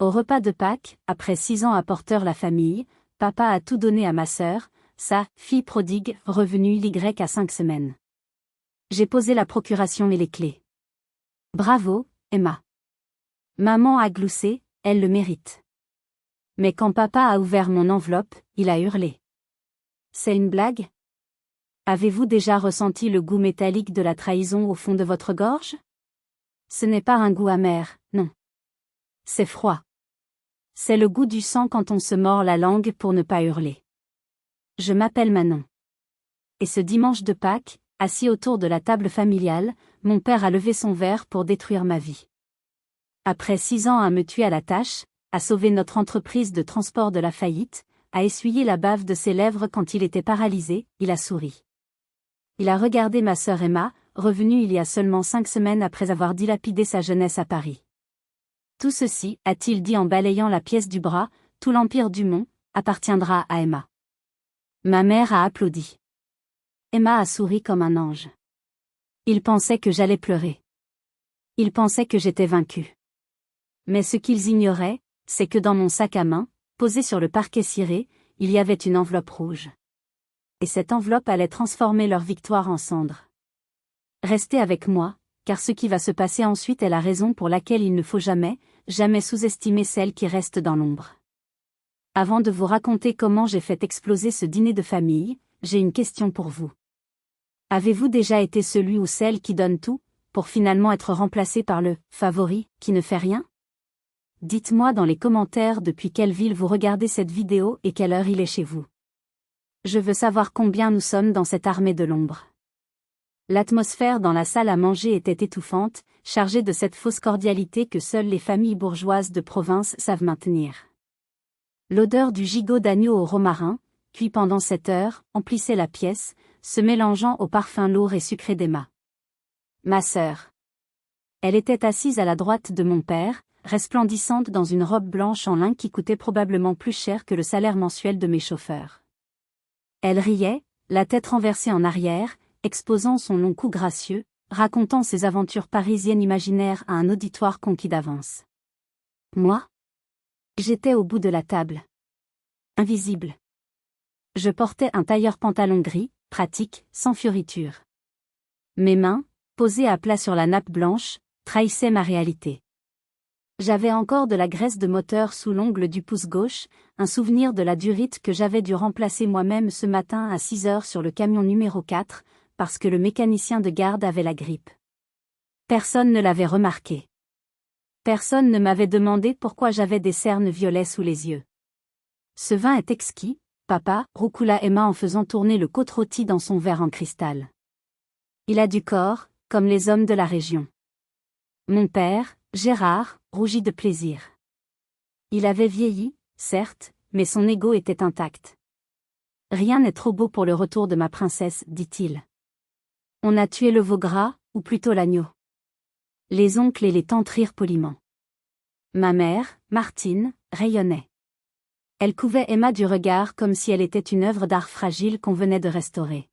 Au repas de Pâques, après 6 ans à Porteur la famille, papa a tout donné à ma sœur, sa fille prodigue, revenue Y à 5 semaines. J'ai posé la procuration et les clés. Bravo, Emma. Maman a gloussé, elle le mérite. Mais quand papa a ouvert mon enveloppe, il a hurlé. C'est une blague? Avez-vous déjà ressenti le goût métallique de la trahison au fond de votre gorge? Ce n'est pas un goût amer, non. C'est froid. C'est le goût du sang quand on se mord la langue pour ne pas hurler. Je m'appelle Manon. Et ce dimanche de Pâques, assis autour de la table familiale, mon père a levé son verre pour détruire ma vie. Après 6 ans à me tuer à la tâche, à sauver notre entreprise de transport de la faillite, à essuyer la bave de ses lèvres quand il était paralysé, il a souri. Il a regardé ma sœur Emma, revenue il y a seulement 5 semaines après avoir dilapidé sa jeunesse à Paris. Tout ceci, a-t-il dit en balayant la pièce du bras, tout l'empire du Mont, appartiendra à Emma. Ma mère a applaudi. Emma a souri comme un ange. Ils pensaient que j'allais pleurer. Ils pensaient que j'étais vaincue. Mais ce qu'ils ignoraient, c'est que dans mon sac à main, posé sur le parquet ciré, il y avait une enveloppe rouge. Et cette enveloppe allait transformer leur victoire en cendres. Restez avec moi, car ce qui va se passer ensuite est la raison pour laquelle il ne faut jamais, jamais sous-estimer celle qui reste dans l'ombre. Avant de vous raconter comment j'ai fait exploser ce dîner de famille, j'ai une question pour vous. Avez-vous déjà été celui ou celle qui donne tout, pour finalement être remplacé par le « favori » qui ne fait rien? Dites-moi dans les commentaires depuis quelle ville vous regardez cette vidéo et quelle heure il est chez vous. Je veux savoir combien nous sommes dans cette armée de l'ombre. L'atmosphère dans la salle à manger était étouffante, chargée de cette fausse cordialité que seules les familles bourgeoises de province savent maintenir. L'odeur du gigot d'agneau au romarin, cuit pendant 7 heures, emplissait la pièce, se mélangeant au parfum lourd et sucré d'Emma. Ma sœur. Elle était assise à la droite de mon père, resplendissante dans une robe blanche en lin qui coûtait probablement plus cher que le salaire mensuel de mes chauffeurs. Elle riait, la tête renversée en arrière, exposant son long cou gracieux, racontant ses aventures parisiennes imaginaires à un auditoire conquis d'avance. Moi? J'étais au bout de la table. Invisible. Je portais un tailleur pantalon gris, pratique, sans fioritures. Mes mains, posées à plat sur la nappe blanche, trahissaient ma réalité. J'avais encore de la graisse de moteur sous l'ongle du pouce gauche, un souvenir de la durite que j'avais dû remplacer moi-même ce matin à 6 heures sur le camion numéro 4, parce que le mécanicien de garde avait la grippe. Personne ne l'avait remarqué. Personne ne m'avait demandé pourquoi j'avais des cernes violets sous les yeux. Ce vin est exquis, papa, roucoula Emma en faisant tourner le côte rôti dans son verre en cristal. Il a du corps, comme les hommes de la région. Mon père, Gérard, rougit de plaisir. Il avait vieilli, certes, mais son ego était intact. Rien n'est trop beau pour le retour de ma princesse, dit-il. On a tué le veau gras, ou plutôt l'agneau. Les oncles et les tantes rirent poliment. Ma mère, Martine, rayonnait. Elle couvait Emma du regard comme si elle était une œuvre d'art fragile qu'on venait de restaurer.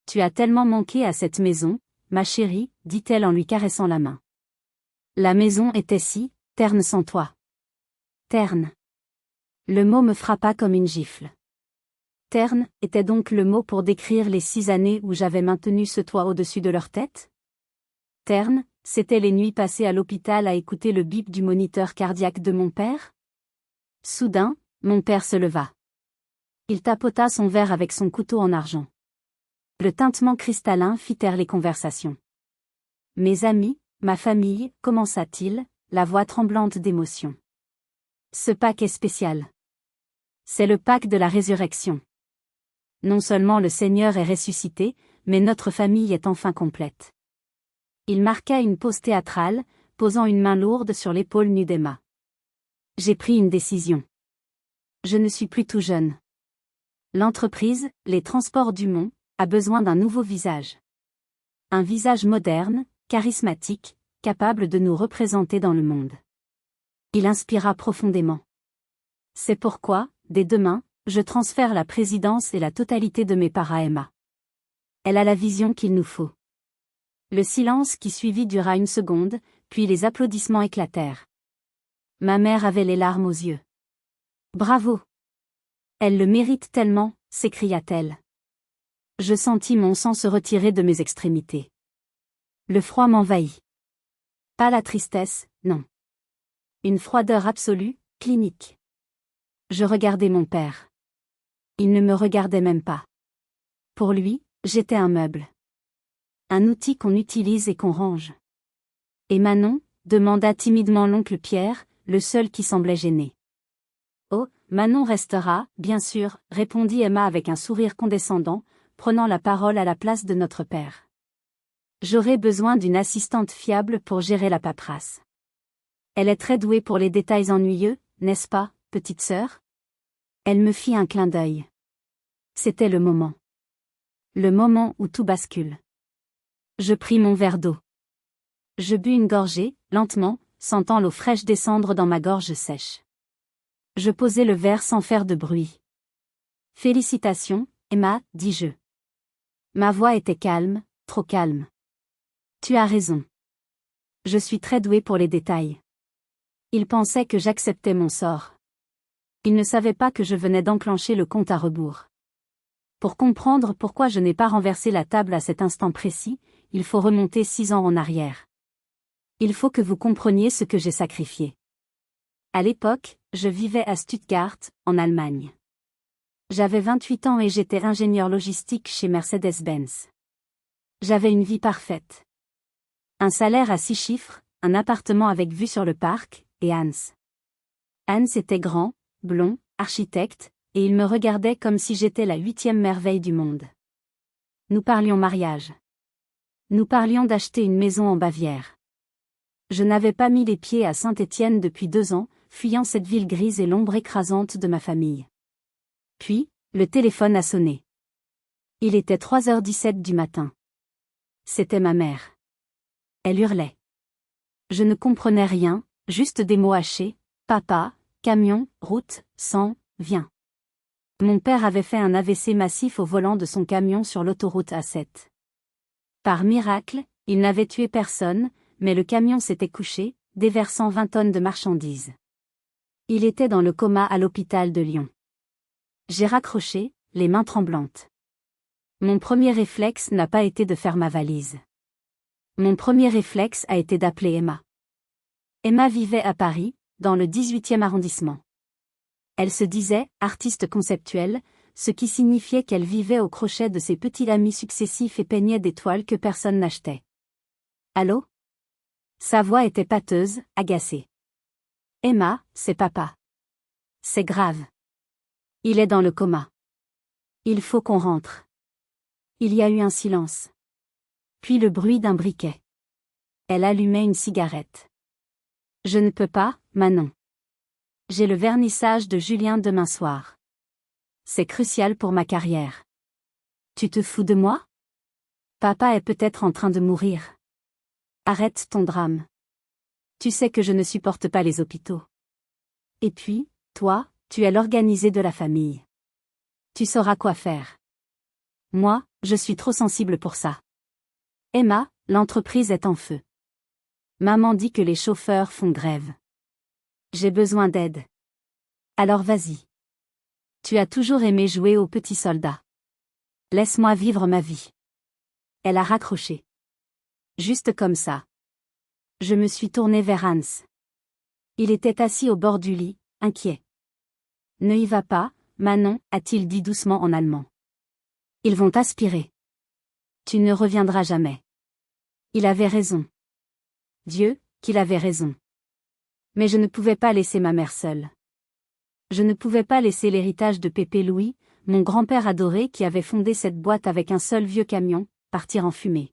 Tu as tellement manqué à cette maison, ma chérie, dit-elle en lui caressant la main. La maison était si terne sans toi. Terne. Le mot me frappa comme une gifle. Terne était donc le mot pour décrire les 6 années où j'avais maintenu ce toit au-dessus de leur tête? Terne, c'était les nuits passées à l'hôpital à écouter le bip du moniteur cardiaque de mon père? Soudain, mon père se leva. Il tapota son verre avec son couteau en argent. Le tintement cristallin fit taire les conversations. Mes amis, ma famille, commença-t-il, la voix tremblante d'émotion. Ce Pâques est spécial. C'est le Pâques de la résurrection. Non seulement le Seigneur est ressuscité, mais notre famille est enfin complète. Il marqua une pause théâtrale, posant une main lourde sur l'épaule nue d'Emma. J'ai pris une décision. Je ne suis plus tout jeune. L'entreprise, les transports du Mont, a besoin d'un nouveau visage. Un visage moderne, charismatique, capable de nous représenter dans le monde. Il inspira profondément. C'est pourquoi, dès demain, je transfère la présidence et la totalité de mes parts à Emma. Elle a la vision qu'il nous faut. Le silence qui suivit dura 1 seconde, puis les applaudissements éclatèrent. Ma mère avait les larmes aux yeux. Bravo! Elle le mérite tellement, s'écria-t-elle. Je sentis mon sang se retirer de mes extrémités. Le froid m'envahit. Pas la tristesse, non. Une froideur absolue, clinique. Je regardais mon père. Il ne me regardait même pas. Pour lui, j'étais un meuble. Un outil qu'on utilise et qu'on range. Et Manon, demanda timidement l'oncle Pierre, le seul qui semblait gêné. Oh, Manon restera, bien sûr, répondit Emma avec un sourire condescendant, prenant la parole à la place de notre père. J'aurai besoin d'une assistante fiable pour gérer la paperasse. Elle est très douée pour les détails ennuyeux, n'est-ce pas, petite sœur? Elle me fit un clin d'œil. C'était le moment. Le moment où tout bascule. Je pris mon verre d'eau. Je bus une gorgée, lentement, sentant l'eau fraîche descendre dans ma gorge sèche. Je posai le verre sans faire de bruit. Félicitations, Emma, dis-je. Ma voix était calme, trop calme. Tu as raison. Je suis très douée pour les détails. Il pensait que j'acceptais mon sort. Il ne savait pas que je venais d'enclencher le compte à rebours. Pour comprendre pourquoi je n'ai pas renversé la table à cet instant précis, il faut remonter 6 ans en arrière. Il faut que vous compreniez ce que j'ai sacrifié. À l'époque, je vivais à Stuttgart, en Allemagne. J'avais 28 ans et j'étais ingénieur logistique chez Mercedes-Benz. J'avais une vie parfaite. Un salaire à 6 chiffres, un appartement avec vue sur le parc, et Hans. Hans était grand, blond, architecte, et il me regardait comme si j'étais la 8e merveille du monde. Nous parlions mariage. Nous parlions d'acheter une maison en Bavière. Je n'avais pas mis les pieds à Saint-Étienne depuis 2 ans, fuyant cette ville grise et l'ombre écrasante de ma famille. Puis, le téléphone a sonné. Il était 3h17 du matin. C'était ma mère. Elle hurlait. Je ne comprenais rien, juste des mots hachés, papa, camion, route, sang, viens. Mon père avait fait un AVC massif au volant de son camion sur l'autoroute A7. Par miracle, il n'avait tué personne, mais le camion s'était couché, déversant 20 tonnes de marchandises. Il était dans le coma à l'hôpital de Lyon. J'ai raccroché, les mains tremblantes. Mon premier réflexe n'a pas été de faire ma valise. Mon premier réflexe a été d'appeler Emma. Emma vivait à Paris, dans le 18e arrondissement. Elle se disait « artiste conceptuelle », ce qui signifiait qu'elle vivait au crochet de ses petits lamis successifs et peignait des toiles que personne n'achetait. « Allô ?» Sa voix était pâteuse, agacée. « Emma, c'est papa. C'est grave. Il est dans le coma. Il faut qu'on rentre. » Il y a eu un silence. Puis le bruit d'un briquet. Elle allumait une cigarette. « Je ne peux pas, Manon. J'ai le vernissage de Julien demain soir. C'est crucial pour ma carrière. Tu te fous de moi? Papa est peut-être en train de mourir. Arrête ton drame. Tu sais que je ne supporte pas les hôpitaux. Et puis, toi, tu es l'organisé de la famille. Tu sauras quoi faire. Moi, je suis trop sensible pour ça. Emma, l'entreprise est en feu. Maman dit que les chauffeurs font grève. J'ai besoin d'aide. Alors vas-y. Tu as toujours aimé jouer au petit soldat. Laisse-moi vivre ma vie. Elle a raccroché. Juste comme ça. Je me suis tournée vers Hans. Il était assis au bord du lit, inquiet. Ne y va pas, Manon, a-t-il dit doucement en allemand. Ils vont t'aspirer. Tu ne reviendras jamais. Il avait raison. Dieu, qu'il avait raison. Mais je ne pouvais pas laisser ma mère seule. Je ne pouvais pas laisser l'héritage de Pépé Louis, mon grand-père adoré qui avait fondé cette boîte avec un seul vieux camion, partir en fumée.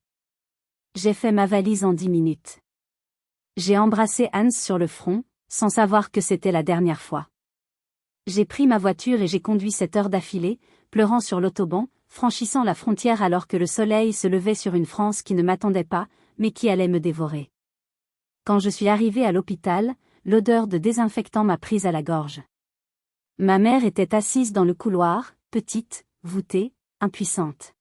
J'ai fait ma valise en 10 minutes. J'ai embrassé Hans sur le front, sans savoir que c'était la dernière fois. J'ai pris ma voiture et j'ai conduit 7 heures d'affilée, pleurant sur l'autoban, franchissant la frontière alors que le soleil se levait sur une France qui ne m'attendait pas, mais qui allait me dévorer. Quand je suis arrivée à l'hôpital, l'odeur de désinfectant m'a prise à la gorge. Ma mère était assise dans le couloir, petite, voûtée, impuissante.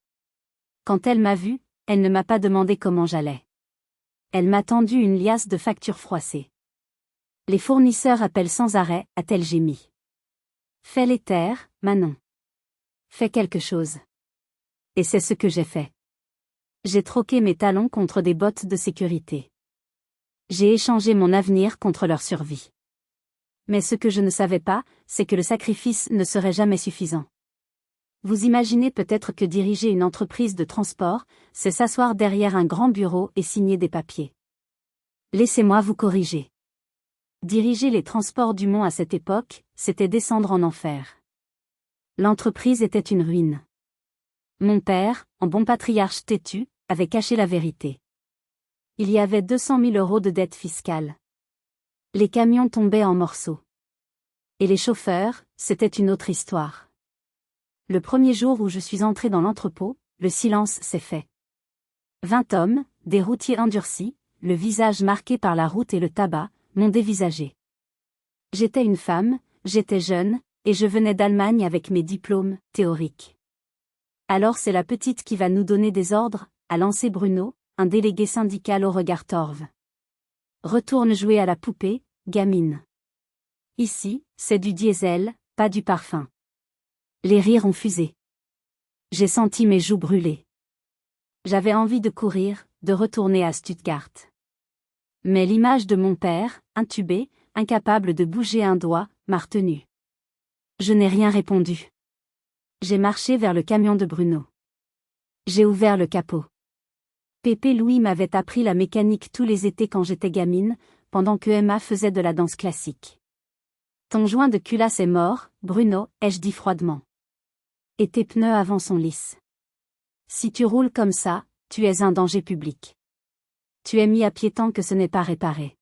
Quand elle m'a vue, elle ne m'a pas demandé comment j'allais. Elle m'a tendu une liasse de factures froissées. Les fournisseurs appellent sans arrêt, a-t-elle gémi. Fais-les taire, Manon. Fais quelque chose. Et c'est ce que j'ai fait. J'ai troqué mes talons contre des bottes de sécurité. J'ai échangé mon avenir contre leur survie. Mais ce que je ne savais pas, c'est que le sacrifice ne serait jamais suffisant. Vous imaginez peut-être que diriger une entreprise de transport, c'est s'asseoir derrière un grand bureau et signer des papiers. Laissez-moi vous corriger. Diriger les transports du Mont à cette époque, c'était descendre en enfer. L'entreprise était une ruine. Mon père, en bon patriarche têtu, avait caché la vérité. Il y avait 200 000 € de dette fiscale. Les camions tombaient en morceaux. Et les chauffeurs, c'était une autre histoire. Le premier jour où je suis entré dans l'entrepôt, le silence s'est fait. 20 hommes, des routiers endurcis, le visage marqué par la route et le tabac, m'ont dévisagé. J'étais une femme, j'étais jeune, et je venais d'Allemagne avec mes diplômes théoriques. Alors c'est la petite qui va nous donner des ordres, a lancé Bruno, un délégué syndical au regard torve. Retourne jouer à la poupée, gamine. Ici, c'est du diesel, pas du parfum. Les rires ont fusé. J'ai senti mes joues brûler. J'avais envie de courir, de retourner à Stuttgart. Mais l'image de mon père, intubé, incapable de bouger un doigt, m'a retenu. Je n'ai rien répondu. J'ai marché vers le camion de Bruno. J'ai ouvert le capot. Pépé Louis m'avait appris la mécanique tous les étés quand j'étais gamine, pendant que Emma faisait de la danse classique. Ton joint de culasse est mort, Bruno, ai-je dit froidement. Et tes pneus avant sont lisses. Si tu roules comme ça, tu es un danger public. Tu es mis à pied tant que ce n'est pas réparé.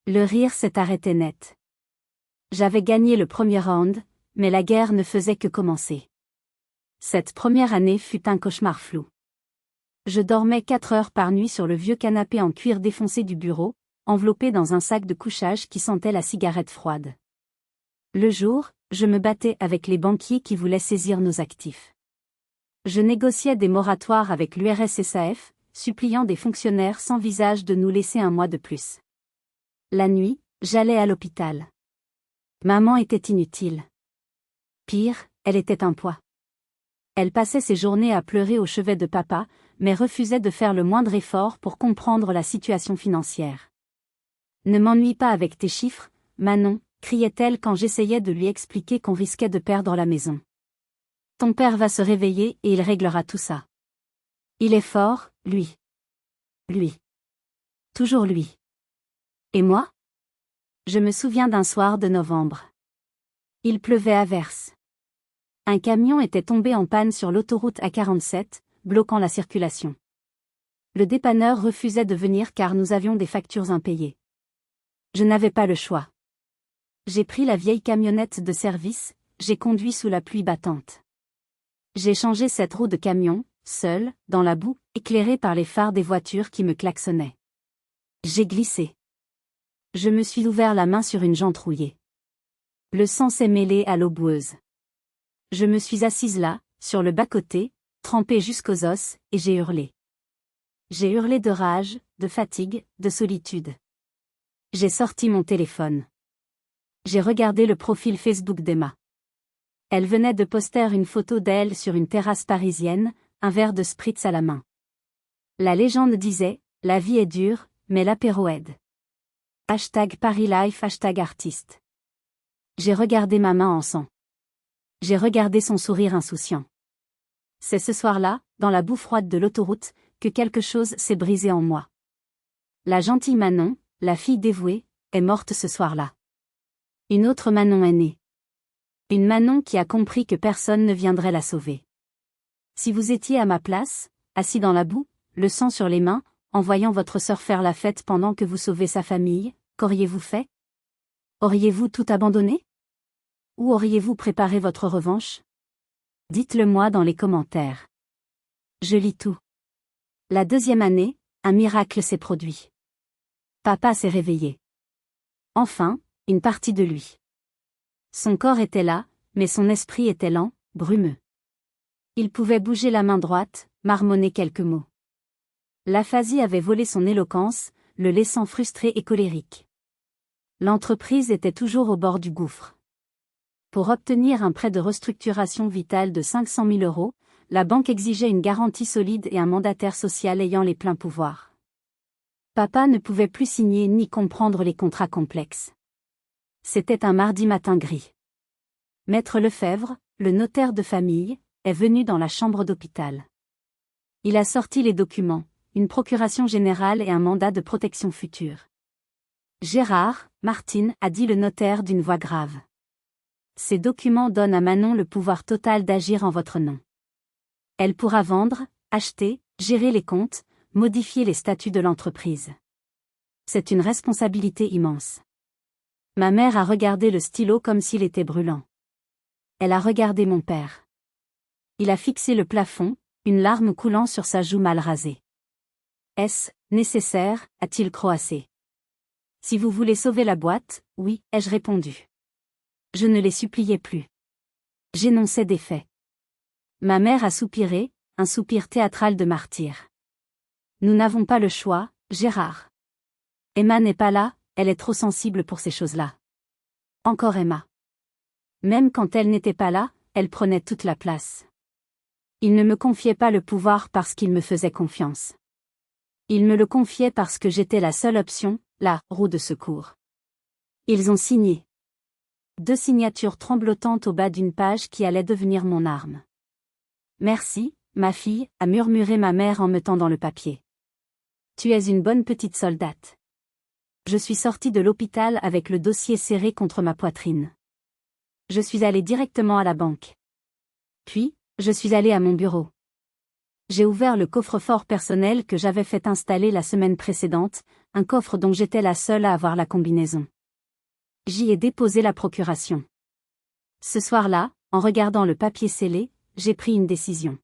Le rire s'est arrêté net. J'avais gagné le premier round, mais la guerre ne faisait que commencer. Cette première année fut un cauchemar flou. Je dormais 4 heures par nuit sur le vieux canapé en cuir défoncé du bureau, enveloppé dans un sac de couchage qui sentait la cigarette froide. Le jour, je me battais avec les banquiers qui voulaient saisir nos actifs. Je négociais des moratoires avec l'URSSAF, suppliant des fonctionnaires sans visage de nous laisser un mois de plus. La nuit, j'allais à l'hôpital. Maman était inutile. Pire, elle était un poids. Elle passait ses journées à pleurer au chevet de papa, mais refusait de faire le moindre effort pour comprendre la situation financière. Ne m'ennuie pas avec tes chiffres, Manon, criait-elle quand j'essayais de lui expliquer qu'on risquait de perdre la maison. Ton père va se réveiller et il réglera tout ça. Il est fort, lui. Lui. Toujours lui. Et moi? Je me souviens d'un soir de novembre. Il pleuvait à verse. Un camion était tombé en panne sur l'autoroute A47, bloquant la circulation. Le dépanneur refusait de venir car nous avions des factures impayées. Je n'avais pas le choix. J'ai pris la vieille camionnette de service, j'ai conduit sous la pluie battante. J'ai changé cette roue de camion, seule, dans la boue, éclairée par les phares des voitures qui me klaxonnaient. J'ai glissé. Je me suis ouvert la main sur une jante rouillée. Le sang s'est mêlé à l'eau boueuse. Je me suis assise là, sur le bas-côté, trempée jusqu'aux os, et j'ai hurlé. J'ai hurlé de rage, de fatigue, de solitude. J'ai sorti mon téléphone. J'ai regardé le profil Facebook d'Emma. Elle venait de poster une photo d'elle sur une terrasse parisienne, un verre de spritz à la main. La légende disait, la vie est dure, mais l'apéro aide. #ParisLife #artiste. J'ai regardé ma main en sang. J'ai regardé son sourire insouciant. C'est ce soir-là, dans la boue froide de l'autoroute, que quelque chose s'est brisé en moi. La gentille Manon, la fille dévouée, est morte ce soir-là. Une autre Manon est née. Une Manon qui a compris que personne ne viendrait la sauver. Si vous étiez à ma place, assis dans la boue, le sang sur les mains, en voyant votre sœur faire la fête pendant que vous sauvez sa famille, qu'auriez-vous fait? Auriez-vous tout abandonné? Ou auriez-vous préparé votre revanche? Dites-le moi dans les commentaires. Je lis tout. La deuxième année, un miracle s'est produit. Papa s'est réveillé. Enfin, une partie de lui. Son corps était là, mais son esprit était lent, brumeux. Il pouvait bouger la main droite, marmonner quelques mots. L'aphasie avait volé son éloquence, le laissant frustré et colérique. L'entreprise était toujours au bord du gouffre. Pour obtenir un prêt de restructuration vitale de 500 000 euros, la banque exigeait une garantie solide et un mandataire social ayant les pleins pouvoirs. Papa ne pouvait plus signer ni comprendre les contrats complexes. C'était un mardi matin gris. Maître Lefebvre, le notaire de famille, est venu dans la chambre d'hôpital. Il a sorti les documents, une procuration générale et un mandat de protection future. Gérard, Martine, a dit le notaire d'une voix grave. Ces documents donnent à Manon le pouvoir total d'agir en votre nom. Elle pourra vendre, acheter, gérer les comptes, modifier les statuts de l'entreprise. C'est une responsabilité immense. Ma mère a regardé le stylo comme s'il était brûlant. Elle a regardé mon père. Il a fixé le plafond, une larme coulant sur sa joue mal rasée. Est-ce nécessaire, a-t-il croassé. Si vous voulez sauver la boîte, oui, ai-je répondu. Je ne les suppliais plus. J'énonçais des faits. Ma mère a soupiré, un soupir théâtral de martyr. Nous n'avons pas le choix, Gérard. Emma n'est pas là, elle est trop sensible pour ces choses-là. Encore Emma. Même quand elle n'était pas là, elle prenait toute la place. Il ne me confiait pas le pouvoir parce qu'il me faisait confiance. Il me le confiait parce que j'étais la seule option, la roue de secours. Ils ont signé. 2 signatures tremblotantes au bas d'une page qui allait devenir mon arme. Merci, ma fille, a murmuré ma mère en me tendant le papier. Tu es une bonne petite soldate. Je suis sortie de l'hôpital avec le dossier serré contre ma poitrine. Je suis allée directement à la banque. Puis, je suis allée à mon bureau. J'ai ouvert le coffre-fort personnel que j'avais fait installer la semaine précédente, un coffre dont j'étais la seule à avoir la combinaison. J'y ai déposé la procuration. Ce soir-là, en regardant le papier scellé, j'ai pris une décision.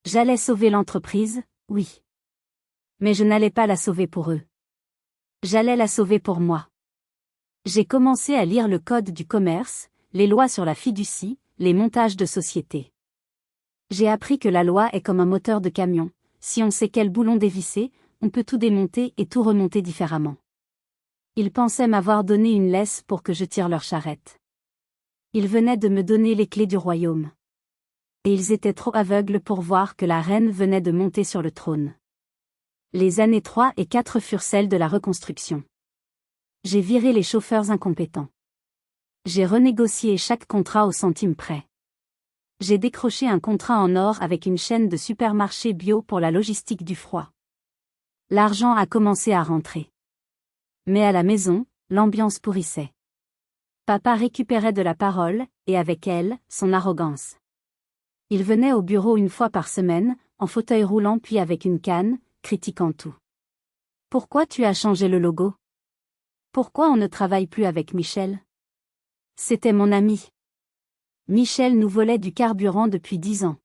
J'allais sauver l'entreprise, oui. Mais je n'allais pas la sauver pour eux. J'allais la sauver pour moi. J'ai commencé à lire le code du commerce, les lois sur la fiducie, les montages de société. J'ai appris que la loi est comme un moteur de camion, si on sait quel boulon dévisser, on peut tout démonter et tout remonter différemment. Ils pensaient m'avoir donné une laisse pour que je tire leur charrette. Ils venaient de me donner les clés du royaume. Et ils étaient trop aveugles pour voir que la reine venait de monter sur le trône. Les années 3 et 4 furent celles de la reconstruction. J'ai viré les chauffeurs incompétents. J'ai renégocié chaque contrat au centime près. J'ai décroché un contrat en or avec une chaîne de supermarchés bio pour la logistique du froid. L'argent a commencé à rentrer. Mais à la maison, l'ambiance pourrissait. Papa récupérait de la parole, et avec elle, son arrogance. Il venait au bureau une fois par semaine, en fauteuil roulant puis avec une canne, critiquant tout. Pourquoi tu as changé le logo? Pourquoi on ne travaille plus avec Michel? C'était mon ami. Michel nous volait du carburant depuis 10 ans.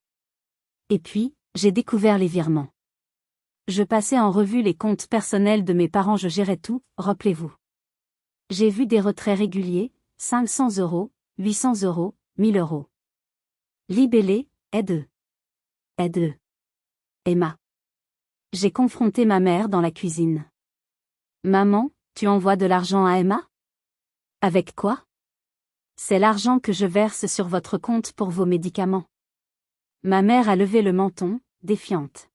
Et puis, j'ai découvert les virements. Je passais en revue les comptes personnels de mes parents, je gérais tout, rappelez-vous. J'ai vu des retraits réguliers, 500 euros, 800 euros, 1000 euros. Libellé, aide-eux. Aide-eux. Emma. J'ai confronté ma mère dans la cuisine. Maman, tu envoies de l'argent à Emma? Avec quoi? C'est l'argent que je verse sur votre compte pour vos médicaments. Ma mère a levé le menton, défiante.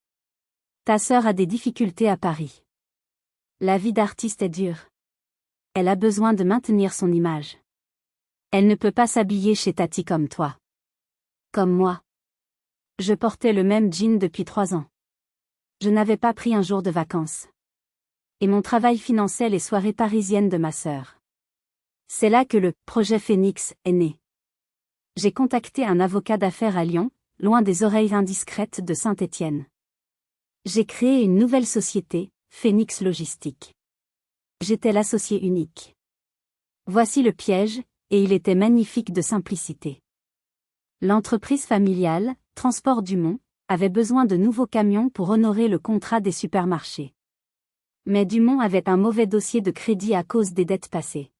Ta sœur a des difficultés à Paris. La vie d'artiste est dure. Elle a besoin de maintenir son image. Elle ne peut pas s'habiller chez Tati comme toi. Comme moi. Je portais le même jean depuis 3 ans. Je n'avais pas pris un jour de vacances. Et mon travail finançait les soirées parisiennes de ma sœur. C'est là que le projet Phénix est né. J'ai contacté un avocat d'affaires à Lyon, loin des oreilles indiscrètes de Saint-Étienne. J'ai créé une nouvelle société, Phénix Logistique. J'étais l'associé unique. Voici le piège, et il était magnifique de simplicité. L'entreprise familiale, Transport Dumont, avait besoin de nouveaux camions pour honorer le contrat des supermarchés. Mais Dumont avait un mauvais dossier de crédit à cause des dettes passées.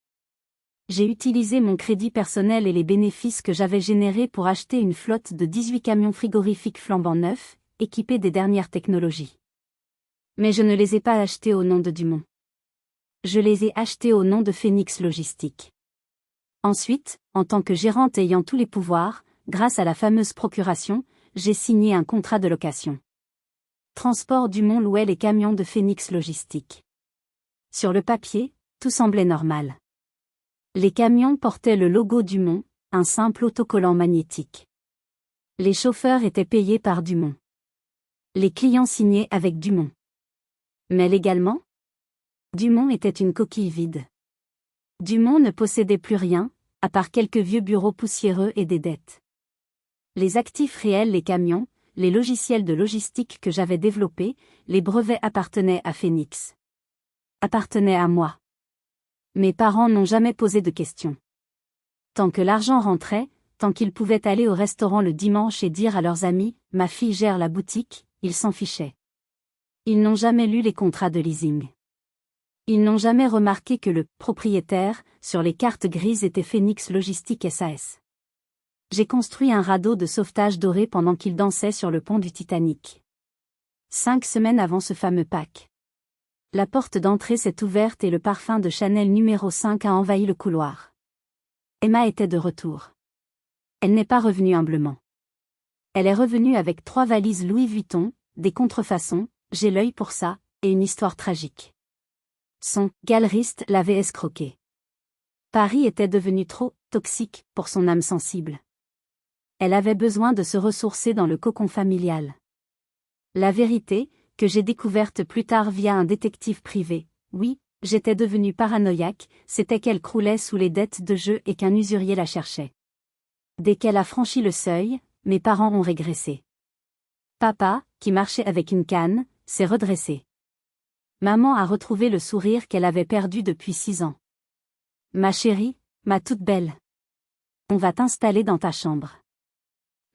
J'ai utilisé mon crédit personnel et les bénéfices que j'avais générés pour acheter une flotte de 18 camions frigorifiques flambant neufs, équipés des dernières technologies. Mais je ne les ai pas achetés au nom de Dumont. Je les ai achetés au nom de Phoenix Logistique. Ensuite, en tant que gérante ayant tous les pouvoirs, grâce à la fameuse procuration, j'ai signé un contrat de location. Transport Dumont louait les camions de Phoenix Logistique. Sur le papier, tout semblait normal. Les camions portaient le logo Dumont, un simple autocollant magnétique. Les chauffeurs étaient payés par Dumont. Les clients signaient avec Dumont. Mais légalement, Dumont était une coquille vide. Dumont ne possédait plus rien, à part quelques vieux bureaux poussiéreux et des dettes. Les actifs réels, les camions, les logiciels de logistique que j'avais développés, les brevets appartenaient à Phoenix. Appartenaient à moi. Mes parents n'ont jamais posé de questions. Tant que l'argent rentrait, tant qu'ils pouvaient aller au restaurant le dimanche et dire à leurs amis « Ma fille gère la boutique », ils s'en fichaient. Ils n'ont jamais lu les contrats de leasing. Ils n'ont jamais remarqué que le « propriétaire » sur les cartes grises était Phoenix Logistique SAS. J'ai construit un radeau de sauvetage doré pendant qu'ils dansaient sur le pont du Titanic. 5 semaines avant ce fameux Pâques. La porte d'entrée s'est ouverte et le parfum de Chanel numéro 5 a envahi le couloir. Emma était de retour. Elle n'est pas revenue humblement. Elle est revenue avec 3 valises Louis Vuitton, des contrefaçons, j'ai l'œil pour ça, et une histoire tragique. Son galeriste l'avait escroquée. Paris était devenu trop toxique pour son âme sensible. Elle avait besoin de se ressourcer dans le cocon familial. La vérité, que j'ai découverte plus tard via un détective privé, oui, j'étais devenue paranoïaque, c'était qu'elle croulait sous les dettes de jeu et qu'un usurier la cherchait. Dès qu'elle a franchi le seuil, mes parents ont régressé. Papa, qui marchait avec une canne, s'est redressé. Maman a retrouvé le sourire qu'elle avait perdu depuis 6 ans. Ma chérie, ma toute belle. On va t'installer dans ta chambre.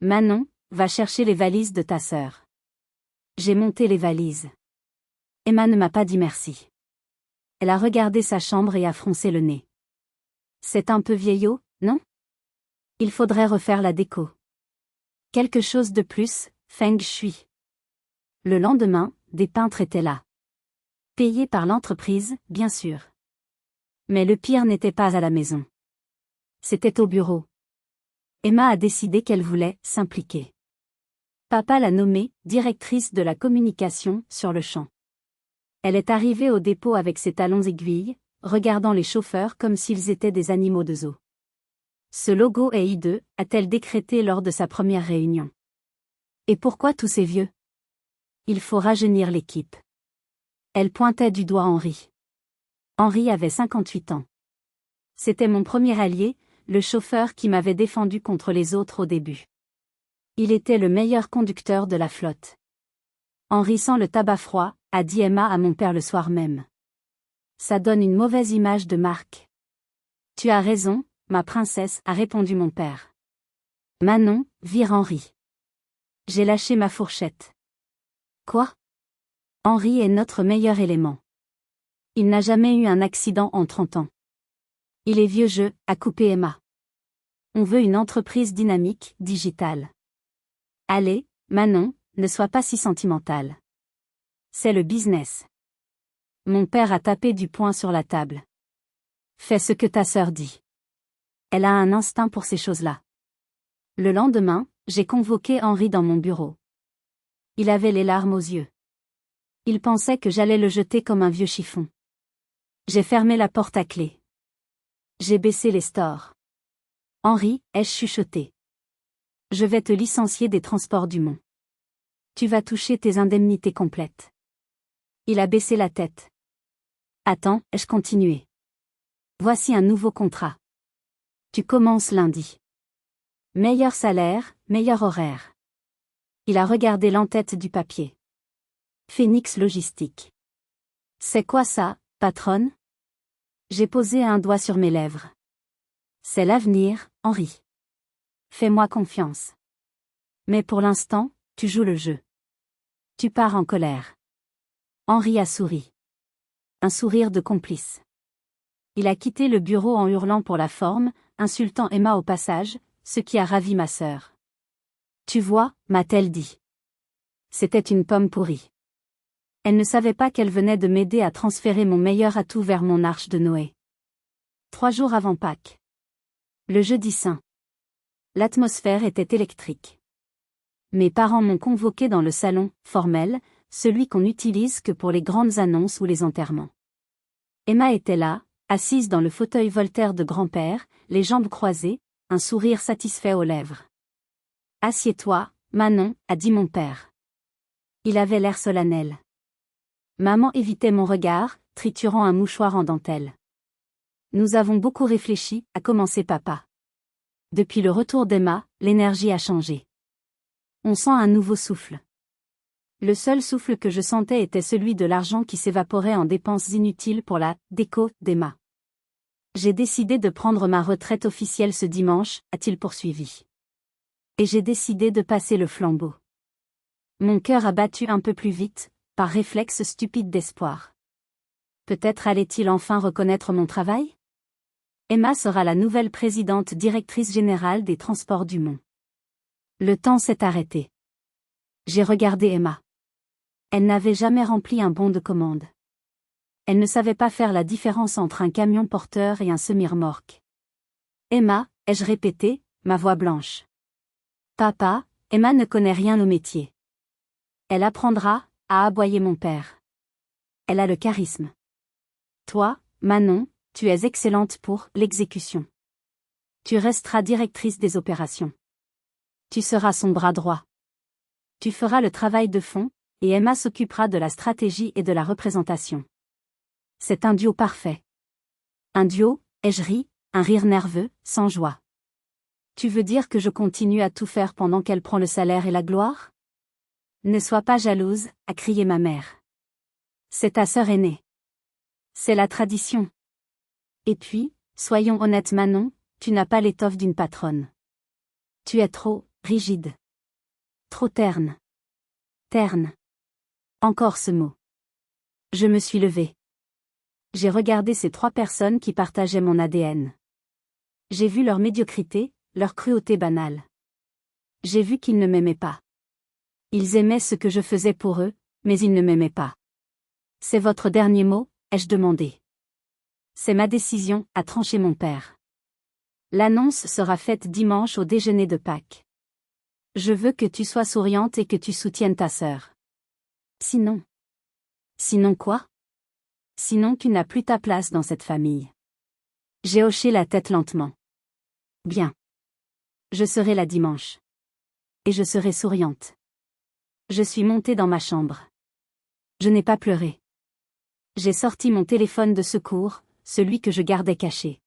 Manon, va chercher les valises de ta sœur. J'ai monté les valises. Emma ne m'a pas dit merci. Elle a regardé sa chambre et a froncé le nez. C'est un peu vieillot, non? Il faudrait refaire la déco. Quelque chose de plus, feng shui. Le lendemain, des peintres étaient là. Payés par l'entreprise, bien sûr. Mais le pire n'était pas à la maison. C'était au bureau. Emma a décidé qu'elle voulait s'impliquer. Papa l'a nommée directrice de la communication sur le champ. Elle est arrivée au dépôt avec ses talons aiguilles, regardant les chauffeurs comme s'ils étaient des animaux de zoo. Ce logo est hideux, a-t-elle décrété lors de sa première réunion. Et pourquoi tous ces vieux? Il faut rajeunir l'équipe. Elle pointait du doigt Henri. Henri avait 58 ans. C'était mon premier allié, le chauffeur qui m'avait défendu contre les autres au début. Il était le meilleur conducteur de la flotte. Henri sent le tabac froid, a dit Emma à mon père le soir même. Ça donne une mauvaise image de marque. Tu as raison, ma princesse, a répondu mon père. Manon, vire Henri. J'ai lâché ma fourchette. Quoi? Henri est notre meilleur élément. Il n'a jamais eu un accident en 30 ans. Il est vieux jeu, a coupé Emma. On veut une entreprise dynamique, digitale. Allez, Manon, ne sois pas si sentimentale. C'est le business. Mon père a tapé du poing sur la table. Fais ce que ta sœur dit. Elle a un instinct pour ces choses-là. Le lendemain, j'ai convoqué Henri dans mon bureau. Il avait les larmes aux yeux. Il pensait que j'allais le jeter comme un vieux chiffon. J'ai fermé la porte à clé. J'ai baissé les stores. Henri, ai-je chuchoté. Je vais te licencier des transports Dumont. Tu vas toucher tes indemnités complètes. Il a baissé la tête. Attends, ai-je continué. Voici un nouveau contrat. Tu commences lundi. Meilleur salaire, meilleur horaire. Il a regardé l'entête du papier. Phoenix Logistique. C'est quoi ça, patronne? J'ai posé un doigt sur mes lèvres. C'est l'avenir, Henri. Fais-moi confiance. Mais pour l'instant, tu joues le jeu. Tu pars en colère. Henri a souri. Un sourire de complice. Il a quitté le bureau en hurlant pour la forme, insultant Emma au passage, ce qui a ravi ma sœur. Tu vois, m'a-t-elle dit. C'était une pomme pourrie. Elle ne savait pas qu'elle venait de m'aider à transférer mon meilleur atout vers mon arche de Noé. 3 jours avant Pâques. Le jeudi saint. L'atmosphère était électrique. Mes parents m'ont convoqué dans le salon, formel, celui qu'on n'utilise que pour les grandes annonces ou les enterrements. Emma était là, assise dans le fauteuil Voltaire de grand-père, les jambes croisées, un sourire satisfait aux lèvres. « Assieds-toi, Manon », a dit mon père. Il avait l'air solennel. Maman évitait mon regard, triturant un mouchoir en dentelle. « Nous avons beaucoup réfléchi », a commencé papa. Depuis le retour d'Emma, l'énergie a changé. On sent un nouveau souffle. Le seul souffle que je sentais était celui de l'argent qui s'évaporait en dépenses inutiles pour la déco d'Emma. J'ai décidé de prendre ma retraite officielle ce dimanche, a-t-il poursuivi. Et j'ai décidé de passer le flambeau. Mon cœur a battu un peu plus vite, par réflexe stupide d'espoir. Peut-être allait-il enfin reconnaître mon travail ? Emma sera la nouvelle présidente directrice générale des Transports du Mont. Le temps s'est arrêté. J'ai regardé Emma. Elle n'avait jamais rempli un bon de commande. Elle ne savait pas faire la différence entre un camion porteur et un semi-remorque. Emma, ai-je répété, ma voix blanche. Papa, Emma ne connaît rien au métier. Elle apprendra, a aboyé mon père. Elle a le charisme. Toi, Manon, tu es excellente pour l'exécution. Tu resteras directrice des opérations. Tu seras son bras droit. Tu feras le travail de fond, et Emma s'occupera de la stratégie et de la représentation. C'est un duo parfait. Un duo, ai-je ri, un rire nerveux, sans joie. Tu veux dire que je continue à tout faire pendant qu'elle prend le salaire et la gloire ? Ne sois pas jalouse, a crié ma mère. C'est ta sœur aînée. C'est la tradition. Et puis, soyons honnêtes Manon, tu n'as pas l'étoffe d'une patronne. Tu es trop rigide. Trop terne. Terne. Encore ce mot. Je me suis levée. J'ai regardé ces 3 personnes qui partageaient mon ADN. J'ai vu leur médiocrité, leur cruauté banale. J'ai vu qu'ils ne m'aimaient pas. Ils aimaient ce que je faisais pour eux, mais ils ne m'aimaient pas. C'est votre dernier mot, ai-je demandé. C'est ma décision, a tranché mon père. L'annonce sera faite dimanche au déjeuner de Pâques. Je veux que tu sois souriante et que tu soutiennes ta sœur. Sinon. Sinon quoi ? Sinon tu n'as plus ta place dans cette famille. J'ai hoché la tête lentement. Bien. Je serai là dimanche. Et je serai souriante. Je suis montée dans ma chambre. Je n'ai pas pleuré. J'ai sorti mon téléphone de secours, celui que je gardais caché.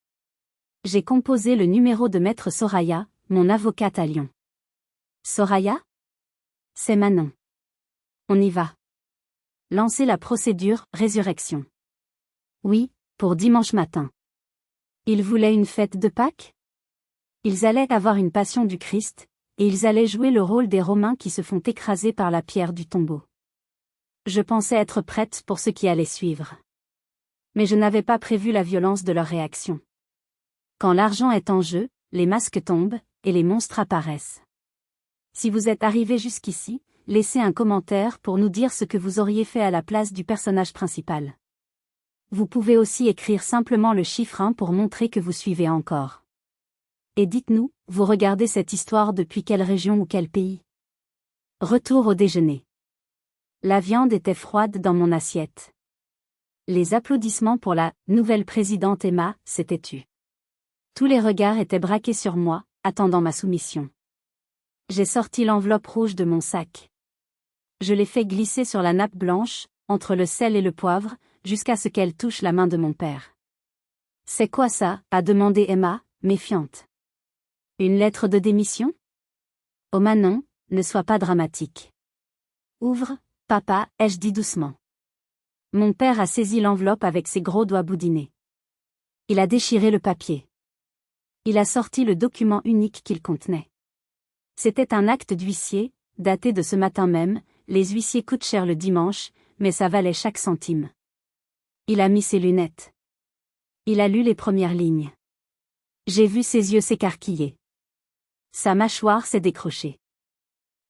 J'ai composé le numéro de Maître Soraya, mon avocate à Lyon. Soraya ? C'est Manon. On y va. Lancer la procédure résurrection. Oui, pour dimanche matin. Ils voulaient une fête de Pâques ? Ils allaient avoir une passion du Christ, et ils allaient jouer le rôle des Romains qui se font écraser par la pierre du tombeau. Je pensais être prête pour ce qui allait suivre. Mais je n'avais pas prévu la violence de leur réaction. Quand l'argent est en jeu, les masques tombent, et les monstres apparaissent. Si vous êtes arrivé jusqu'ici, laissez un commentaire pour nous dire ce que vous auriez fait à la place du personnage principal. Vous pouvez aussi écrire simplement le chiffre 1 pour montrer que vous suivez encore. Et dites-nous, vous regardez cette histoire depuis quelle région ou quel pays ? Retour au déjeuner. La viande était froide dans mon assiette. Les applaudissements pour la nouvelle présidente Emma s'étaient tus. Tous les regards étaient braqués sur moi, attendant ma soumission. J'ai sorti l'enveloppe rouge de mon sac. Je l'ai fait glisser sur la nappe blanche, entre le sel et le poivre, jusqu'à ce qu'elle touche la main de mon père. « C'est quoi ça ?» a demandé Emma, méfiante. « Une lettre de démission ?» « Oh Manon, ne sois pas dramatique. »« Ouvre, papa, ai-je dit doucement. » Mon père a saisi l'enveloppe avec ses gros doigts boudinés. Il a déchiré le papier. Il a sorti le document unique qu'il contenait. C'était un acte d'huissier, daté de ce matin même. Les huissiers coûtent cher le dimanche, mais ça valait chaque centime. Il a mis ses lunettes. Il a lu les premières lignes. J'ai vu ses yeux s'écarquiller. Sa mâchoire s'est décrochée.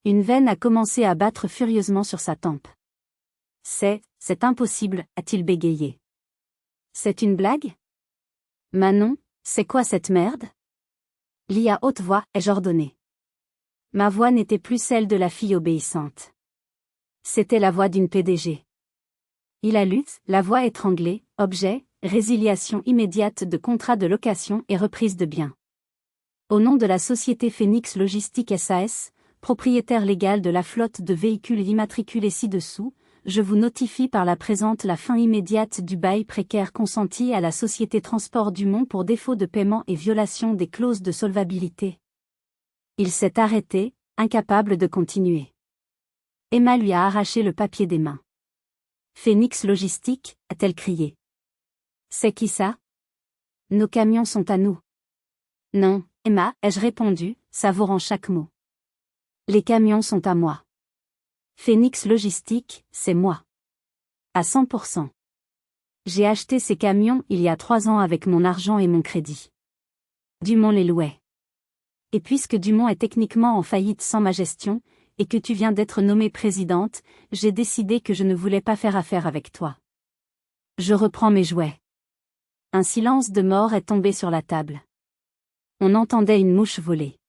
Une veine a commencé à battre furieusement sur sa tempe. C'est impossible, a-t-il bégayé. C'est une blague? Manon, c'est quoi cette merde? Lis à haute voix, ai-je ordonné. Ma voix n'était plus celle de la fille obéissante. C'était la voix d'une PDG. Il a lu, la voix étranglée, objet, résiliation immédiate de contrat de location et reprise de biens. Au nom de la société Phoenix Logistique SAS, propriétaire légal de la flotte de véhicules immatriculés ci-dessous, je vous notifie par la présente la fin immédiate du bail précaire consenti à la société Transport Dumont pour défaut de paiement et violation des clauses de solvabilité. Il s'est arrêté, incapable de continuer. Emma lui a arraché le papier des mains. Phoenix Logistique, a-t-elle crié. C'est qui ça? Nos camions sont à nous. Non, Emma, ai-je répondu, savourant chaque mot. Les camions sont à moi. Phoenix Logistique, c'est moi. À 100%. J'ai acheté ces camions il y a 3 ans avec mon argent et mon crédit. Dumont les louait. Et puisque Dumont est techniquement en faillite sans ma gestion, et que tu viens d'être nommée présidente, j'ai décidé que je ne voulais pas faire affaire avec toi. Je reprends mes jouets. Un silence de mort est tombé sur la table. On entendait une mouche voler.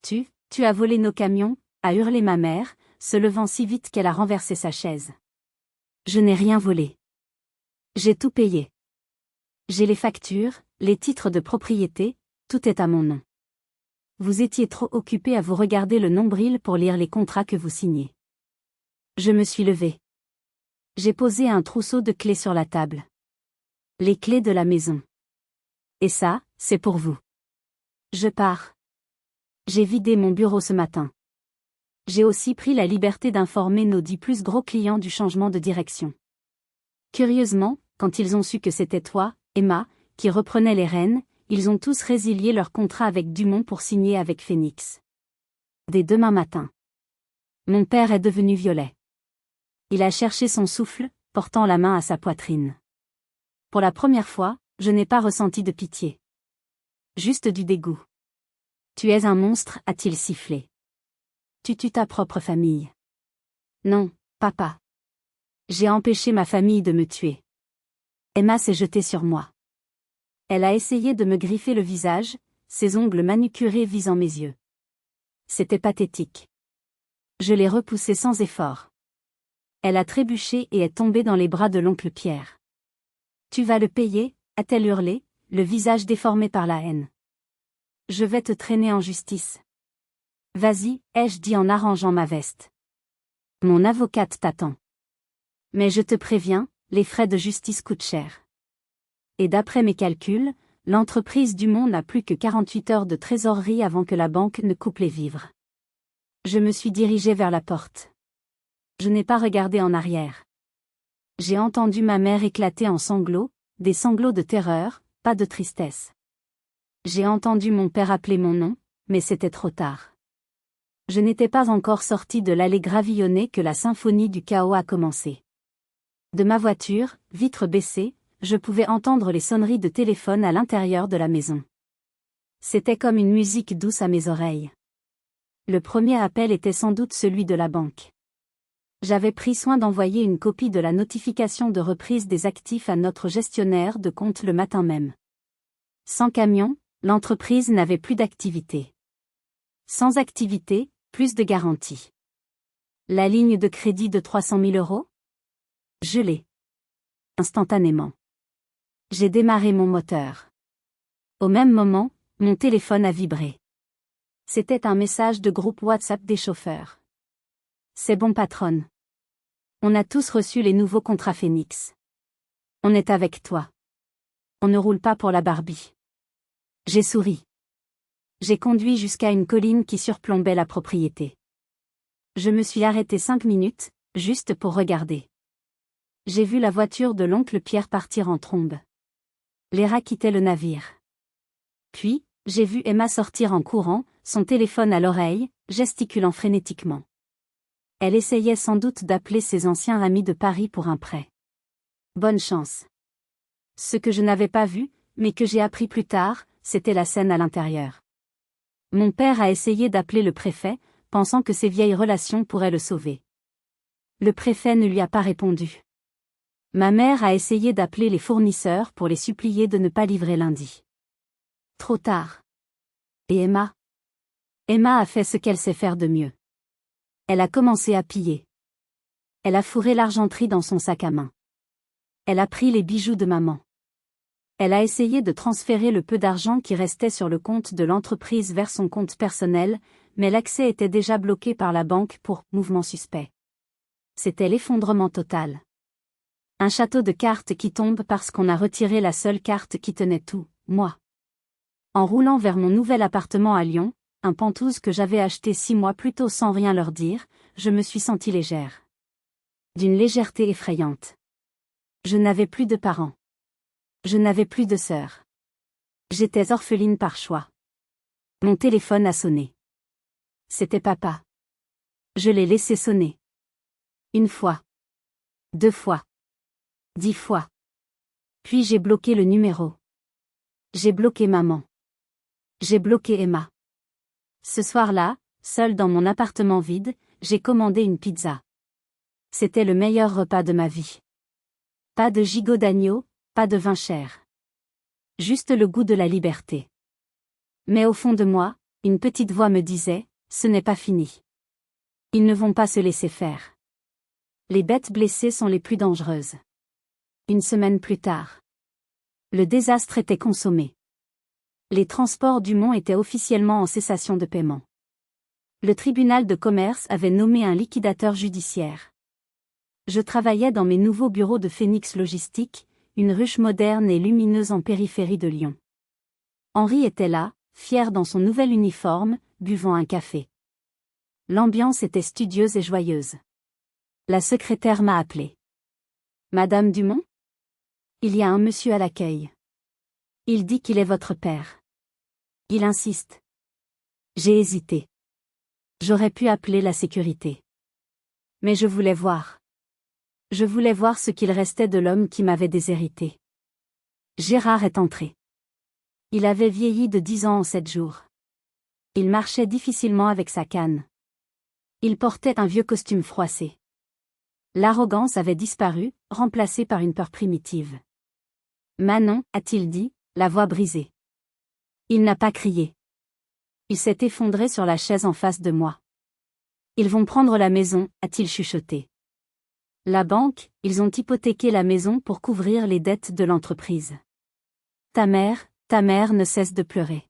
Tu as volé nos camions, a hurlé ma mère, se levant si vite qu'elle a renversé sa chaise. Je n'ai rien volé. J'ai tout payé. J'ai les factures, les titres de propriété, tout est à mon nom. Vous étiez trop occupé à vous regarder le nombril pour lire les contrats que vous signez. Je me suis levée. J'ai posé un trousseau de clés sur la table. Les clés de la maison. Et ça, c'est pour vous. Je pars. J'ai vidé mon bureau ce matin. J'ai aussi pris la liberté d'informer nos 10 plus gros clients du changement de direction. Curieusement, quand ils ont su que c'était toi, Emma, qui reprenais les rênes, ils ont tous résilié leur contrat avec Dumont pour signer avec Phoenix. Dès demain matin. Mon père est devenu violet. Il a cherché son souffle, portant la main à sa poitrine. Pour la première fois, je n'ai pas ressenti de pitié. Juste du dégoût. Tu es un monstre, a-t-il sifflé. Tu tues ta propre famille. Non, papa. J'ai empêché ma famille de me tuer. Emma s'est jetée sur moi. Elle a essayé de me griffer le visage, ses ongles manucurés visant mes yeux. C'était pathétique. Je l'ai repoussée sans effort. Elle a trébuché et est tombée dans les bras de l'oncle Pierre. Tu vas le payer, a-t-elle hurlé, le visage déformé par la haine. Je vais te traîner en justice. Vas-y, ai-je dit en arrangeant ma veste. Mon avocate t'attend. Mais je te préviens, les frais de justice coûtent cher. Et d'après mes calculs, l'entreprise Dumont n'a plus que 48 heures de trésorerie avant que la banque ne coupe les vivres. Je me suis dirigée vers la porte. Je n'ai pas regardé en arrière. J'ai entendu ma mère éclater en sanglots, des sanglots de terreur, pas de tristesse. J'ai entendu mon père appeler mon nom, mais c'était trop tard. Je n'étais pas encore sortie de l'allée gravillonnée que la symphonie du chaos a commencé. De ma voiture, vitre baissée, je pouvais entendre les sonneries de téléphone à l'intérieur de la maison. C'était comme une musique douce à mes oreilles. Le premier appel était sans doute celui de la banque. J'avais pris soin d'envoyer une copie de la notification de reprise des actifs à notre gestionnaire de compte le matin même. Sans camion, l'entreprise n'avait plus d'activité. Sans activité, plus de garantie. La ligne de crédit de 300 000 €? Je l'ai. Instantanément. J'ai démarré mon moteur. Au même moment, mon téléphone a vibré. C'était un message de groupe WhatsApp des chauffeurs. C'est bon patronne. On a tous reçu les nouveaux contrats Phoenix. On est avec toi. On ne roule pas pour la Barbie. J'ai souri. J'ai conduit jusqu'à une colline qui surplombait la propriété. Je me suis arrêté 5 minutes, juste pour regarder. J'ai vu la voiture de l'oncle Pierre partir en trombe. Les rats quittaient le navire. Puis, j'ai vu Emma sortir en courant, son téléphone à l'oreille, gesticulant frénétiquement. Elle essayait sans doute d'appeler ses anciens amis de Paris pour un prêt. Bonne chance. Ce que je n'avais pas vu, mais que j'ai appris plus tard, c'était la scène à l'intérieur. Mon père a essayé d'appeler le préfet, pensant que ses vieilles relations pourraient le sauver. Le préfet ne lui a pas répondu. Ma mère a essayé d'appeler les fournisseurs pour les supplier de ne pas livrer lundi. Trop tard. Et Emma? Emma a fait ce qu'elle sait faire de mieux. Elle a commencé à piller. Elle a fourré l'argenterie dans son sac à main. Elle a pris les bijoux de maman. Elle a essayé de transférer le peu d'argent qui restait sur le compte de l'entreprise vers son compte personnel, mais l'accès était déjà bloqué par la banque pour « mouvement suspect ». C'était l'effondrement total. Un château de cartes qui tombe parce qu'on a retiré la seule carte qui tenait tout, moi. En roulant vers mon nouvel appartement à Lyon, un pantouse que j'avais acheté 6 mois plus tôt sans rien leur dire, je me suis sentie légère. D'une légèreté effrayante. Je n'avais plus de parents. Je n'avais plus de sœur. J'étais orpheline par choix. Mon téléphone a sonné. C'était papa. Je l'ai laissé sonner. 1 fois. 2 fois. 10 fois. Puis j'ai bloqué le numéro. J'ai bloqué maman. J'ai bloqué Emma. Ce soir-là, seule dans mon appartement vide, j'ai commandé une pizza. C'était le meilleur repas de ma vie. Pas de gigot d'agneau, pas de vin cher. Juste le goût de la liberté. Mais au fond de moi, une petite voix me disait, ce n'est pas fini. Ils ne vont pas se laisser faire. Les bêtes blessées sont les plus dangereuses. 1 semaine plus tard. Le désastre était consommé. Les transports du Mont étaient officiellement en cessation de paiement. Le tribunal de commerce avait nommé un liquidateur judiciaire. Je travaillais dans mes nouveaux bureaux de Phoenix Logistique, une ruche moderne et lumineuse en périphérie de Lyon. Henri était là, fier dans son nouvel uniforme, buvant un café. L'ambiance était studieuse et joyeuse. La secrétaire m'a appelé. Madame Dumont? Il y a un monsieur à l'accueil. Il dit qu'il est votre père. Il insiste. J'ai hésité. J'aurais pu appeler la sécurité. Mais je voulais voir. Je voulais voir ce qu'il restait de l'homme qui m'avait déshérité. Gérard est entré. Il avait vieilli de 10 ans en 7 jours. Il marchait difficilement avec sa canne. Il portait un vieux costume froissé. L'arrogance avait disparu, remplacée par une peur primitive. Manon, a-t-il dit, la voix brisée. Il n'a pas crié. Il s'est effondré sur la chaise en face de moi. Ils vont prendre la maison, a-t-il chuchoté. La banque, ils ont hypothéqué la maison pour couvrir les dettes de l'entreprise. Ta mère ne cesse de pleurer.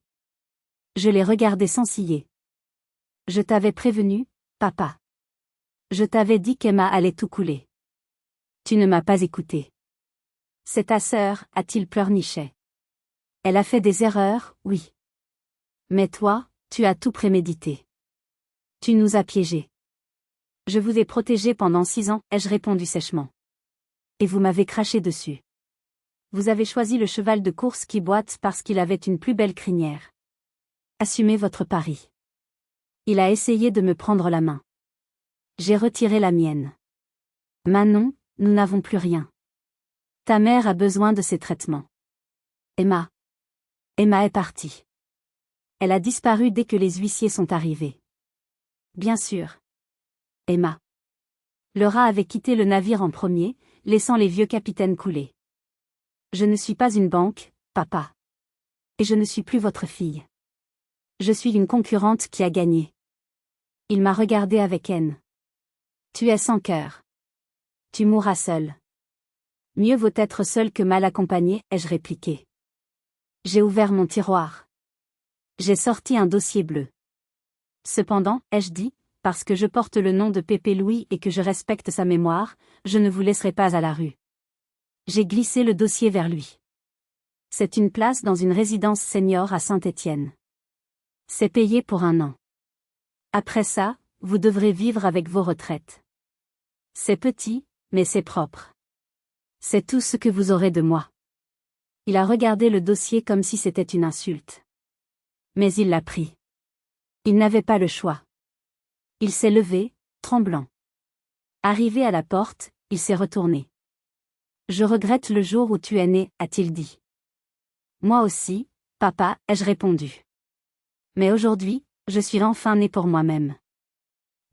Je l'ai regardée sans ciller. Je t'avais prévenu, papa. Je t'avais dit qu'Emma allait tout couler. Tu ne m'as pas écouté. C'est ta sœur, a-t-il pleurniché. Elle a fait des erreurs, oui. Mais toi, tu as tout prémédité. Tu nous as piégés. Je vous ai protégé pendant 6 ans, ai-je répondu sèchement. Et vous m'avez craché dessus. Vous avez choisi le cheval de course qui boite parce qu'il avait une plus belle crinière. Assumez votre pari. Il a essayé de me prendre la main. J'ai retiré la mienne. Manon, nous n'avons plus rien. Ta mère a besoin de ses traitements. Emma est partie. Elle a disparu dès que les huissiers sont arrivés. Bien sûr. Emma. Le rat avait quitté le navire en premier, laissant les vieux capitaines couler. Je ne suis pas une banque, papa. Et je ne suis plus votre fille. Je suis une concurrente qui a gagné. Il m'a regardé avec haine. Tu es sans cœur. Tu mourras seul. Mieux vaut être seul que mal accompagné, ai-je répliqué. J'ai ouvert mon tiroir. J'ai sorti un dossier bleu. Cependant, ai-je dit, parce que je porte le nom de Pépé Louis et que je respecte sa mémoire, je ne vous laisserai pas à la rue. J'ai glissé le dossier vers lui. C'est une place dans une résidence senior à Saint-Étienne. C'est payé pour 1 an. Après ça, vous devrez vivre avec vos retraites. C'est petit, mais c'est propre. C'est tout ce que vous aurez de moi. Il a regardé le dossier comme si c'était une insulte. Mais il l'a pris. Il n'avait pas le choix. Il s'est levé, tremblant. Arrivé à la porte, il s'est retourné. Je regrette le jour où tu es né, a-t-il dit. Moi aussi, papa, ai-je répondu. Mais aujourd'hui, je suis enfin né pour moi-même.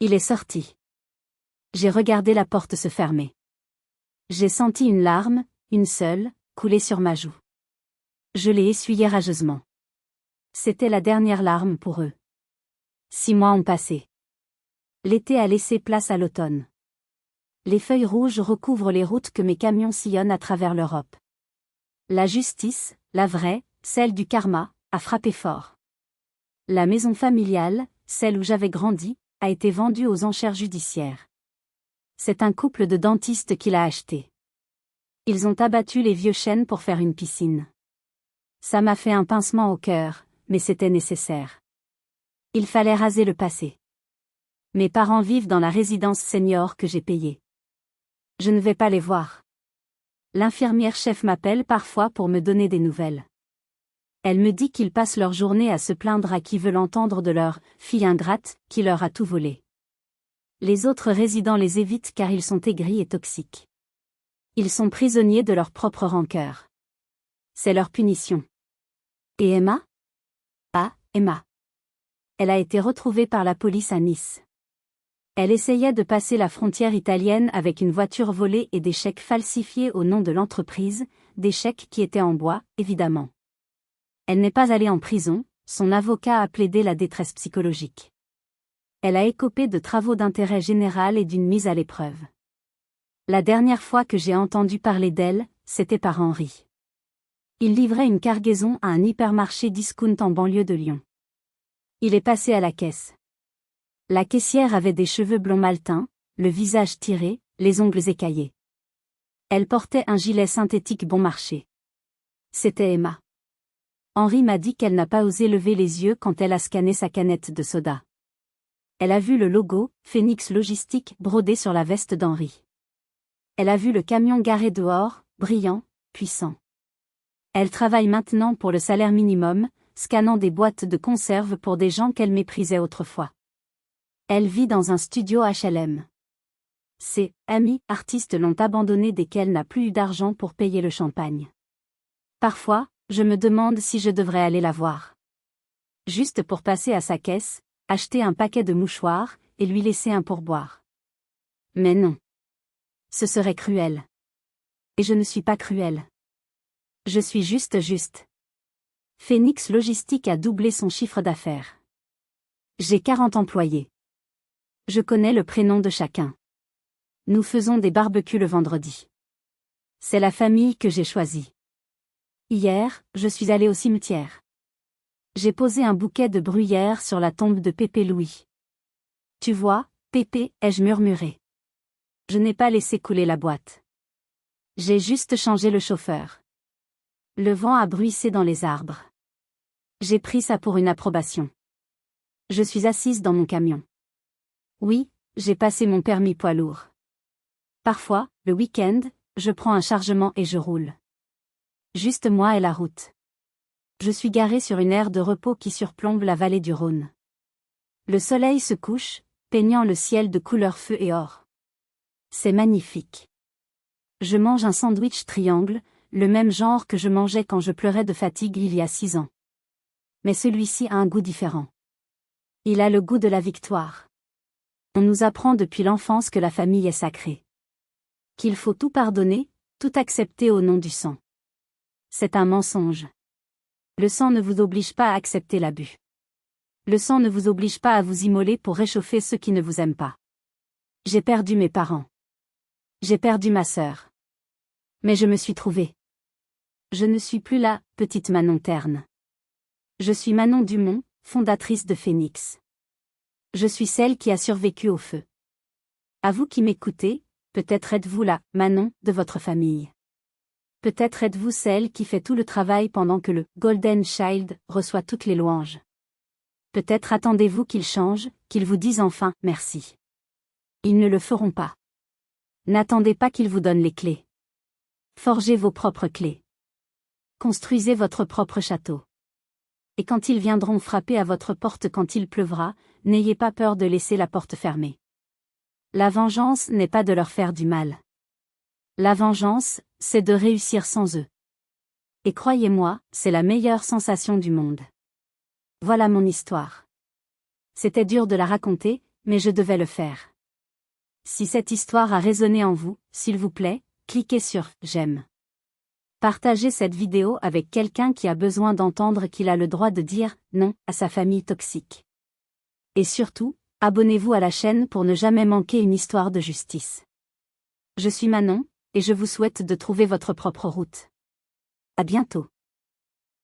Il est sorti. J'ai regardé la porte se fermer. J'ai senti une larme, une seule, couler sur ma joue. Je l'ai essuyée rageusement. C'était la dernière larme pour eux. 6 mois ont passé. L'été a laissé place à l'automne. Les feuilles rouges recouvrent les routes que mes camions sillonnent à travers l'Europe. La justice, la vraie, celle du karma, a frappé fort. La maison familiale, celle où j'avais grandi, a été vendue aux enchères judiciaires. C'est un couple de dentistes qui l'a achetée. Ils ont abattu les vieux chênes pour faire une piscine. Ça m'a fait un pincement au cœur, mais c'était nécessaire. Il fallait raser le passé. Mes parents vivent dans la résidence senior que j'ai payée. Je ne vais pas les voir. L'infirmière chef m'appelle parfois pour me donner des nouvelles. Elle me dit qu'ils passent leur journée à se plaindre à qui veut l'entendre de leur fille ingrate qui leur a tout volé. Les autres résidents les évitent car ils sont aigris et toxiques. Ils sont prisonniers de leur propre rancœur. C'est leur punition. Et Emma? Ah, Emma. Elle a été retrouvée par la police à Nice. Elle essayait de passer la frontière italienne avec une voiture volée et des chèques falsifiés au nom de l'entreprise, des chèques qui étaient en bois, évidemment. Elle n'est pas allée en prison, son avocat a plaidé la détresse psychologique. Elle a écopé de travaux d'intérêt général et d'une mise à l'épreuve. La dernière fois que j'ai entendu parler d'elle, c'était par Henri. Il livrait une cargaison à un hypermarché discount en banlieue de Lyon. Il est passé à la caisse. La caissière avait des cheveux blonds mal teints, le visage tiré, les ongles écaillés. Elle portait un gilet synthétique bon marché. C'était Emma. Henri m'a dit qu'elle n'a pas osé lever les yeux quand elle a scanné sa canette de soda. Elle a vu le logo, Phoenix Logistique, brodé sur la veste d'Henri. Elle a vu le camion garé dehors, brillant, puissant. Elle travaille maintenant pour le salaire minimum, scannant des boîtes de conserve pour des gens qu'elle méprisait autrefois. Elle vit dans un studio HLM. Ses amis artistes l'ont abandonnée dès qu'elle n'a plus eu d'argent pour payer le champagne. Parfois, je me demande si je devrais aller la voir. Juste pour passer à sa caisse, acheter un paquet de mouchoirs, et lui laisser un pourboire. Mais non. Ce serait cruel. Et je ne suis pas cruel. Je suis juste. Phoenix Logistique a doublé son chiffre d'affaires. J'ai 40 employés. Je connais le prénom de chacun. Nous faisons des barbecues le vendredi. C'est la famille que j'ai choisie. Hier, je suis allée au cimetière. J'ai posé un bouquet de bruyère sur la tombe de Pépé Louis. Tu vois, Pépé, ai-je murmuré. Je n'ai pas laissé couler la boîte. J'ai juste changé le chauffeur. Le vent a bruissé dans les arbres. J'ai pris ça pour une approbation. Je suis assise dans mon camion. Oui, j'ai passé mon permis poids lourd. Parfois, le week-end, je prends un chargement et je roule. Juste moi et la route. Je suis garée sur une aire de repos qui surplombe la vallée du Rhône. Le soleil se couche, peignant le ciel de couleur feu et or. C'est magnifique. Je mange un sandwich triangle, le même genre que je mangeais quand je pleurais de fatigue il y a 6 ans. Mais celui-ci a un goût différent. Il a le goût de la victoire. On nous apprend depuis l'enfance que la famille est sacrée. Qu'il faut tout pardonner, tout accepter au nom du sang. C'est un mensonge. Le sang ne vous oblige pas à accepter l'abus. Le sang ne vous oblige pas à vous immoler pour réchauffer ceux qui ne vous aiment pas. J'ai perdu mes parents. J'ai perdu ma sœur. Mais je me suis trouvée. Je ne suis plus la petite Manon terne. Je suis Manon Dumont, fondatrice de Phoenix. Je suis celle qui a survécu au feu. À vous qui m'écoutez, peut-être êtes-vous la Manon de votre famille. Peut-être êtes-vous celle qui fait tout le travail pendant que le Golden Child reçoit toutes les louanges. Peut-être attendez-vous qu'ils changent, qu'ils vous disent enfin « merci ». Ils ne le feront pas. N'attendez pas qu'ils vous donnent les clés. Forgez vos propres clés. Construisez votre propre château. Et quand ils viendront frapper à votre porte quand il pleuvra, n'ayez pas peur de laisser la porte fermée. La vengeance n'est pas de leur faire du mal. La vengeance, c'est de réussir sans eux. Et croyez-moi, c'est la meilleure sensation du monde. Voilà mon histoire. C'était dur de la raconter, mais je devais le faire. Si cette histoire a résonné en vous, s'il vous plaît, cliquez sur « J'aime ». Partagez cette vidéo avec quelqu'un qui a besoin d'entendre qu'il a le droit de dire « non » à sa famille toxique. Et surtout, abonnez-vous à la chaîne pour ne jamais manquer une histoire de justice. Je suis Manon, et je vous souhaite de trouver votre propre route. À bientôt.